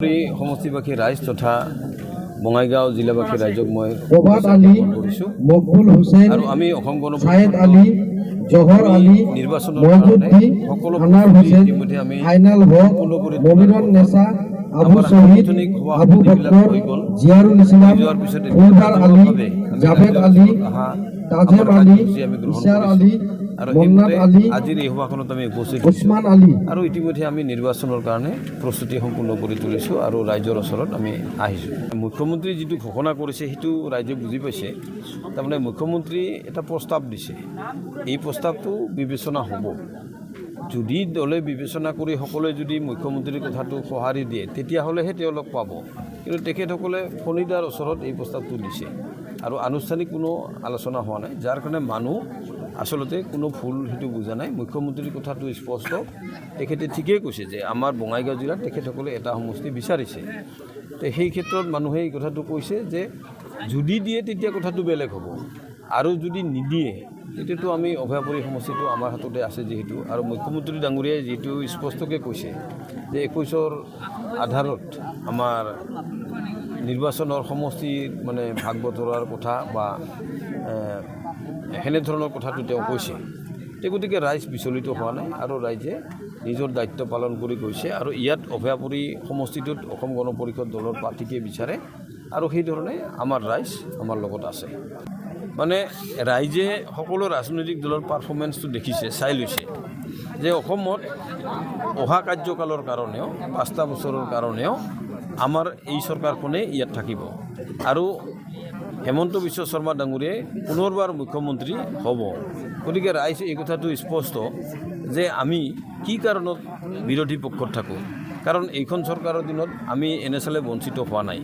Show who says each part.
Speaker 1: সমষ্টিবাসী ৰাইজ তথা বঙাইগাঁও জিলাবাসী ৰাইজক মই
Speaker 2: প্ৰভাত আলী, মকবুল হুছেইন,
Speaker 1: আৰু আমি অসম গণ
Speaker 2: ছায়েদ আলী, জহৰ আলী,
Speaker 1: নিৰ্বাচনৰ
Speaker 2: মহজুদ্দিন,
Speaker 1: সকলো
Speaker 2: আনাৰ
Speaker 1: প্ৰস্তুতি
Speaker 2: হুছেইন,
Speaker 1: ইতিমধ্যে আমি
Speaker 2: ফাইনাল হক,
Speaker 1: সম্পূৰ্ণ কৰি
Speaker 2: মমিনুন নেছা, আবু
Speaker 1: আমাৰ
Speaker 2: শহীদ,
Speaker 1: সাংগঠনিক
Speaker 2: আবু
Speaker 1: সভা-সমিতিবিলাক
Speaker 2: বক্কৰ,
Speaker 1: হৈ গ'ল।
Speaker 2: জিয়াৰুল ইছলাম,
Speaker 1: যোৱাৰ পিছত
Speaker 2: ফুলদাৰ আলী,
Speaker 1: আমি
Speaker 2: জাভেদ
Speaker 1: ৰাইজৰ
Speaker 2: আলী,
Speaker 1: ওচৰত অহা
Speaker 2: তাজেম
Speaker 1: আমাৰ
Speaker 2: আলী,
Speaker 1: কাৰ্যসূচী আমি গ্ৰহণ
Speaker 2: ইছাৰ
Speaker 1: কৰিছোঁ।
Speaker 2: আলী,
Speaker 1: আৰু
Speaker 2: মন্নাত
Speaker 1: সেইমতে
Speaker 2: আলী,
Speaker 1: আজিৰ এই সভাখনত আমি উপস্থিত হৈছোঁ
Speaker 2: ওছমান আলী।
Speaker 1: আৰু ইতিমধ্যে আমি নিৰ্বাচনৰ কাৰণে প্ৰস্তুতি সম্পূৰ্ণ কৰি তুলিছোঁ আৰু ৰাইজৰ ওচৰত আমি আহিছোঁ। মুখ্যমন্ত্ৰী যিটো ঘোষণা কৰিছে সেইটো ৰাইজে বুজি পাইছে। তাৰমানে মুখ্যমন্ত্ৰী এটা প্ৰস্তাৱ দিছে, এই প্ৰস্তাৱটো বিবেচনা হ'ব। যদি দলে বিবেচনা কৰি সকলোৱে যদি মুখ্যমন্ত্ৰীৰ কথাটো সঁহাৰি দিয়ে তেতিয়াহ'লেহে তেওঁলোক পাব। কিন্তু তেখেতসকলে ফণীদাৰ ওচৰত এই প্ৰস্তাৱটো দিছে আৰু আনুষ্ঠানিক কোনো আলোচনা হোৱা নাই, যাৰ কাৰণে মানুহ আচলতে কোনো ভুল সেইটো বুজা নাই। মুখ্যমন্ত্ৰীৰ কথাটো স্পষ্ট, তেখেতে ঠিকেই কৈছে যে আমাৰ বঙাইগাঁও জিলাত তেখেতসকলে এটা সমষ্টি বিচাৰিছে। তো সেই ক্ষেত্ৰত মানুহে এই কথাটো কৈছে যে যদি দিয়ে তেতিয়া কথাটো বেলেগ হ'ব, আৰু যদি নিদিয়ে তেতিয়াতো আমি অভয়াপুৰী সমষ্টিটো আমাৰ হাততে আছে যিহেতু, আৰু মুখ্যমন্ত্ৰী ডাঙৰীয়াই যিটো স্পষ্টকৈ কৈছে যে 21ৰ আধাৰত আমাৰ নিৰ্বাচনৰ সমষ্টিৰ মানে ভাগ বতৰাৰ কথা বা সেনেধৰণৰ কথাটো তেওঁ কৈছে। গতিকে ৰাইজ বিচলিত হোৱা নাই আৰু ৰাইজে নিজৰ দায়িত্ব পালন কৰি গৈছে, আৰু ইয়াত অভয়াপুৰী সমষ্টিটোত অসম গণ পৰিষদ দলৰ প্ৰাৰ্থীকে বিচাৰে, আৰু সেইধৰণে আমাৰ ৰাইজ আমাৰ লগত আছে। মানে ৰাইজে সকলো ৰাজনৈতিক দলৰ পাৰফৰ্মেঞ্চটো দেখিছে, চাই লৈছে যে অসমত অহা কাৰ্যকালৰ কাৰণেও 5টা বছৰৰ কাৰণেও আমাৰ এই চৰকাৰখনে ইয়াত থাকিব, আৰু হেমন্ত বিশ্ব শৰ্মা ডাঙৰীয়াই পুনৰবাৰ মুখ্যমন্ত্ৰী হ'ব। গতিকে ৰাইজে এই কথাটো স্পষ্ট যে আমি কি কাৰণত বিৰোধী পক্ষত থাকোঁ, কাৰণ এইখন চৰকাৰৰ দিনত আমি এনেচালে বঞ্চিত হোৱা নাই।